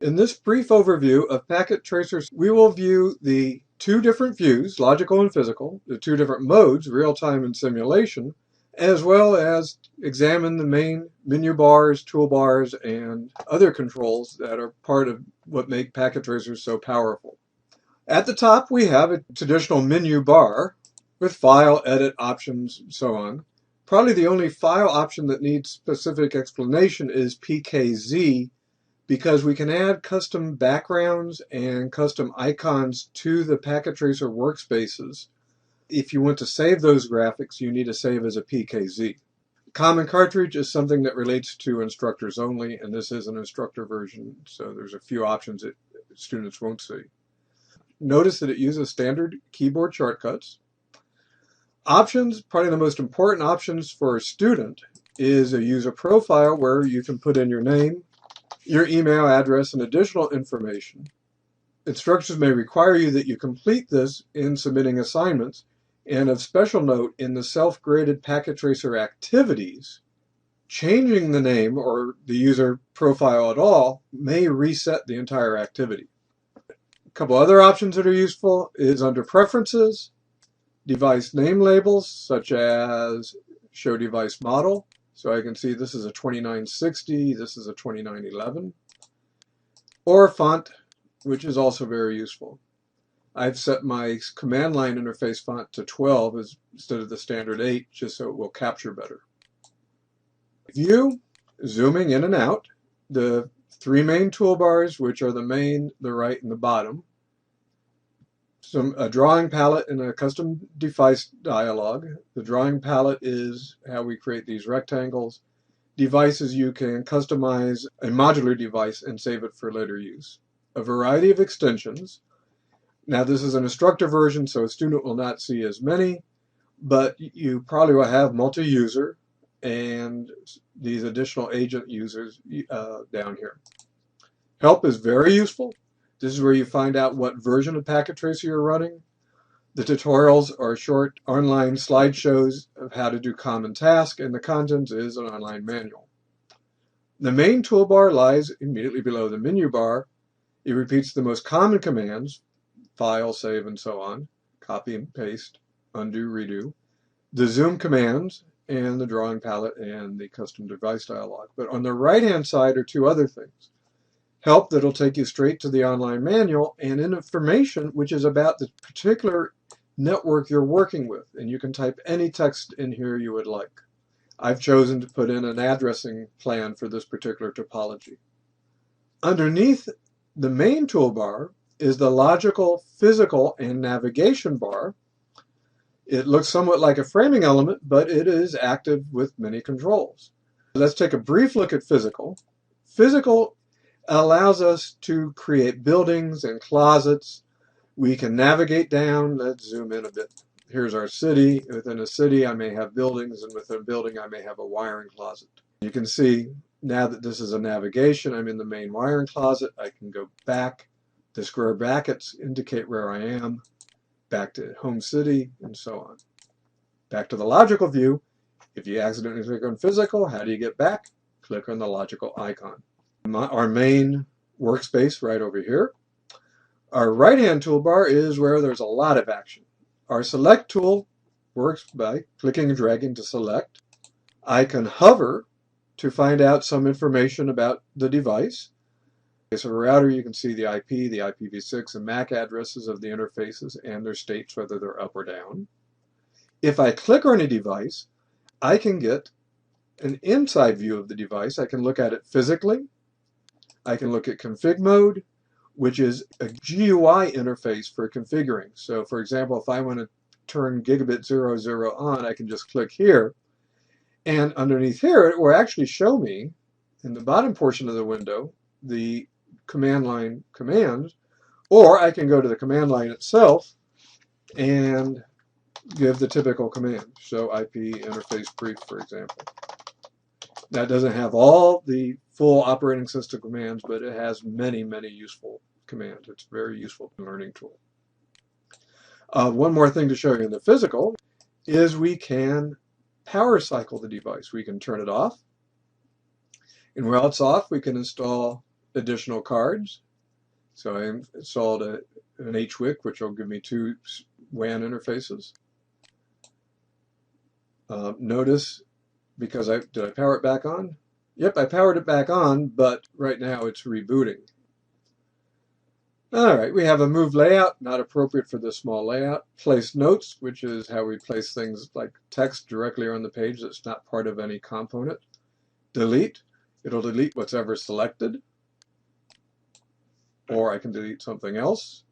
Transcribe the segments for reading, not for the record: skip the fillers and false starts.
In this brief overview of packet tracers, we will view the two different views, logical and physical, the two different modes, real-time and simulation, as well as examine the main menu bars, toolbars, and other controls that are part of what make packet tracers so powerful. At the top, we have a traditional menu bar with file, edit options, and so on. Probably the only file option that needs specific explanation is PKZ, because we can add custom backgrounds and custom icons to the packet tracer workspaces. If you want to save those graphics, you need to save as a PKZ. Common cartridge is something that relates to instructors only, and this is an instructor version, so there's a few options that students won't see. Notice that it uses standard keyboard shortcuts. Options, probably the most important options for a student, is a user profile where you can put in your name, your email address, and additional information. Instructions may require you that you complete this in submitting assignments, and of special note, in the self-graded packet tracer activities, changing the name or the user profile at all may reset the entire activity. A couple other options that are useful is under Preferences, device name labels, such as Show Device Model. So I can see this is a 2960, this is a 2911. Or font, which is also very useful. I've set my command line interface font to 12 instead of the standard 8, just so it will capture better. View, zooming in and out, the three main toolbars, which are the main, the right, and the bottom. A drawing palette and a custom device dialog. The drawing palette is how we create these rectangles. Devices, you can customize a modular device and save it for later use. A variety of extensions. Now this is an instructor version, so a student will not see as many, but you probably will have multi-user and these additional agent users down here. Help is very useful. This is where you find out what version of packet tracer you're running. The tutorials are short online slideshows of how to do common tasks, and the contents is an online manual. The main toolbar lies immediately below the menu bar. It repeats the most common commands, file, save, and so on, copy and paste, undo, redo, the zoom commands, and the drawing palette and the custom device dialog. But on the right-hand side are two other things. Help that'll take you straight to the online manual, and information which is about the particular network you're working with, and you can type any text in here you would like. I've chosen to put in an addressing plan for this particular topology. Underneath the main toolbar is the logical, physical, and navigation bar. It looks somewhat like a framing element, but it is active with many controls. Let's take a brief look at physical. Physical allows us to create buildings and closets. We can navigate down. Let's zoom in a bit. Here's our city. Within a city, I may have buildings, and within a building, I may have a wiring closet. You can see now that this is a navigation, I'm in the main wiring closet. I can go back. The square brackets indicate where I am, back to home city, and so on. Back to the logical view. If you accidentally click on physical, how do you get back? Click on the logical icon. Our main workspace right over here. Our right-hand toolbar is where there's a lot of action. Our select tool works by clicking and dragging to select. I can hover to find out some information about the device. So a router, you can see the IP, the IPv6, and MAC addresses of the interfaces and their states, whether they're up or down. If I click on a device, I can get an inside view of the device. I can look at it physically. I can look at config mode, which is a GUI interface for configuring. So for example, if I want to turn gigabit 00 on, I can just click here. And underneath here, it will actually show me, in the bottom portion of the window, the command line commands, or I can go to the command line itself and give the typical command. Show IP interface brief, for example. That doesn't have all the full operating system commands, but it has many, many useful commands. It's a very useful learning tool. One more thing to show you in the physical is we can power cycle the device. We can turn it off, and while it's off, we can install additional cards. So I installed an HWIC, which will give me 2 WAN interfaces. Notice, because did I power it back on? Yep, I powered it back on, but right now it's rebooting. All right, we have a move layout, not appropriate for this small layout. Place notes, which is how we place things like text directly on the page that's not part of any component. Delete, it'll delete what's ever selected. Or I can delete something else.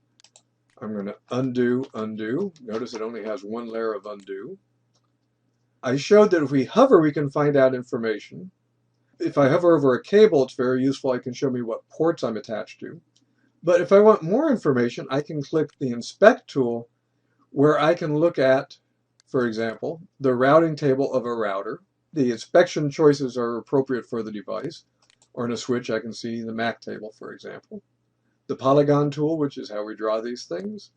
I'm going to undo. Notice it only has 1 layer of undo. I showed that if we hover, we can find out information. If I hover over a cable, it's very useful. It can show me what ports I'm attached to. But if I want more information, I can click the Inspect tool, where I can look at, for example, the routing table of a router. The inspection choices are appropriate for the device. Or in a switch, I can see the MAC table, for example. The Polygon tool, which is how we draw these things.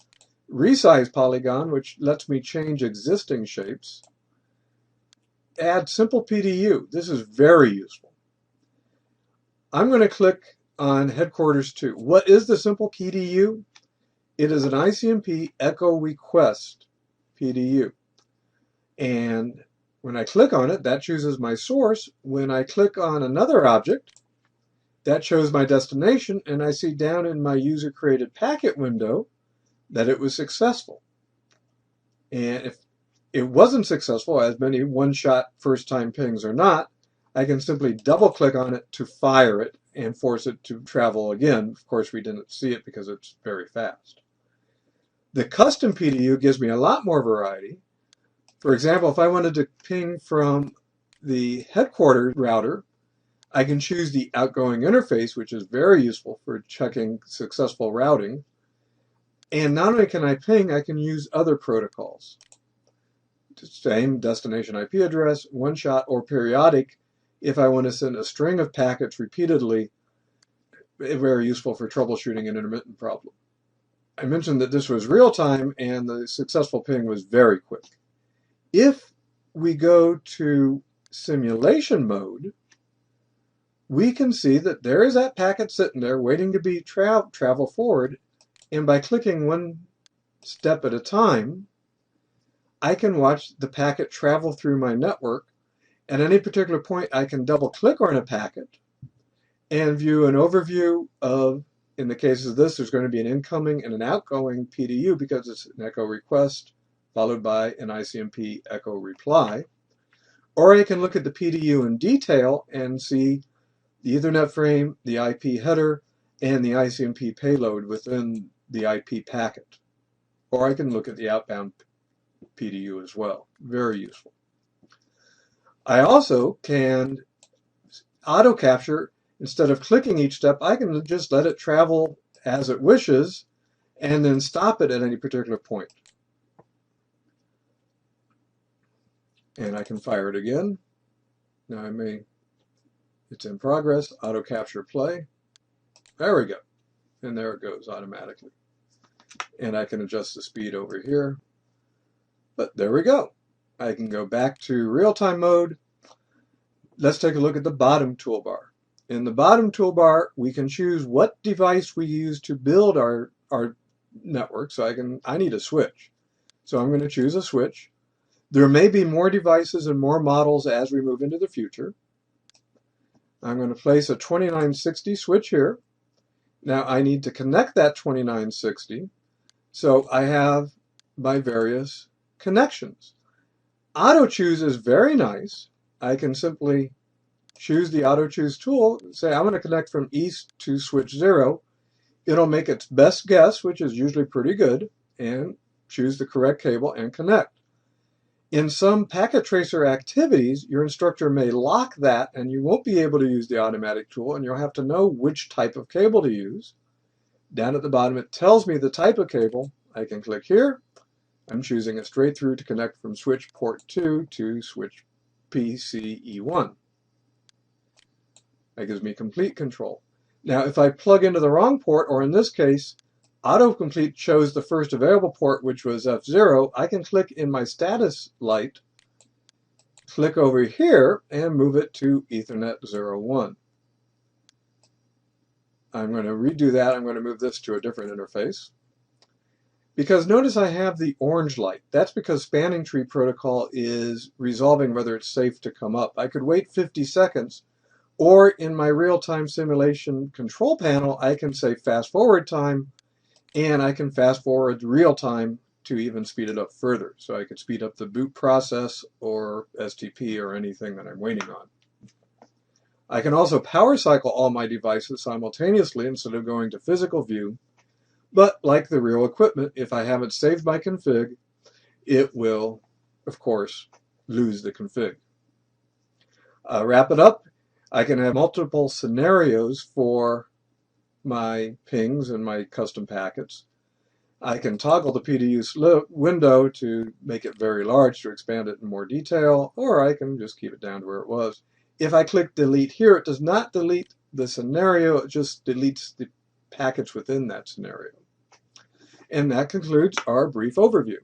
Resize Polygon, which lets me change existing shapes. Add Simple PDU. This is very useful. I'm going to click on Headquarters 2. What is the Simple PDU? It is an ICMP Echo Request PDU. And when I click on it, that chooses my source. When I click on another object, that shows my destination, and I see down in my user-created packet window that it was successful. And if it wasn't successful, as many one-shot first-time pings are not, I can simply double-click on it to fire it and force it to travel again. Of course, we didn't see it because it's very fast. The custom PDU gives me a lot more variety. For example, if I wanted to ping from the headquarters router, I can choose the outgoing interface, which is very useful for checking successful routing. And not only can I ping, I can use other protocols. Same destination IP address, one-shot or periodic, if I want to send a string of packets repeatedly. Very useful for troubleshooting an intermittent problem. I mentioned that this was real-time and the successful ping was very quick. If we go to simulation mode, we can see that there is that packet sitting there waiting to be travel forward, and by clicking one step at a time, I can watch the packet travel through my network. At any particular point, I can double-click on a packet and view an overview of, in the case of this, there's going to be an incoming and an outgoing PDU because it's an echo request followed by an ICMP echo reply. Or I can look at the PDU in detail and see the Ethernet frame, the IP header, and the ICMP payload within the IP packet. Or I can look at the outbound PDU as well. Very useful. I also can auto capture. Instead of clicking each step, I can just let it travel as it wishes and then stop it at any particular point. And I can fire it again. Now it's in progress, auto capture play. There we go. And there it goes automatically. And I can adjust the speed over here. But there we go. I can go back to real-time mode. Let's take a look at the bottom toolbar. In the bottom toolbar, we can choose what device we use to build our network. So I need a switch. So I'm going to choose a switch. There may be more devices and more models as we move into the future. I'm going to place a 2960 switch here. Now I need to connect that 2960. So I have my various connections. Auto choose is very nice. I can simply choose the auto choose tool, say I'm going to connect from east to switch 0. It'll make its best guess, which is usually pretty good, and choose the correct cable and connect. In some packet tracer activities, your instructor may lock that and you won't be able to use the automatic tool, and you'll have to know which type of cable to use. Down at the bottom, it tells me the type of cable. I can click here. I'm choosing a straight through to connect from switch port 2 to switch PCE1. That gives me complete control. Now, if I plug into the wrong port, or in this case, autocomplete chose the first available port, which was F0, I can click in my status light, click over here, and move it to Ethernet 01. I'm going to redo that. I'm going to move this to a different interface. Because notice I have the orange light. That's because spanning tree protocol is resolving whether it's safe to come up. I could wait 50 seconds, or in my real-time simulation control panel, I can say fast forward time, and I can fast forward real time to even speed it up further. So I could speed up the boot process or STP or anything that I'm waiting on. I can also power cycle all my devices simultaneously instead of going to physical view. But like the real equipment, if I haven't saved my config, it will, of course, lose the config. Wrap it up. I can have multiple scenarios for my pings and my custom packets. I can toggle the PDU window to make it very large to expand it in more detail, or I can just keep it down to where it was. If I click delete here, it does not delete the scenario, it just deletes the packets within that scenario. And that concludes our brief overview.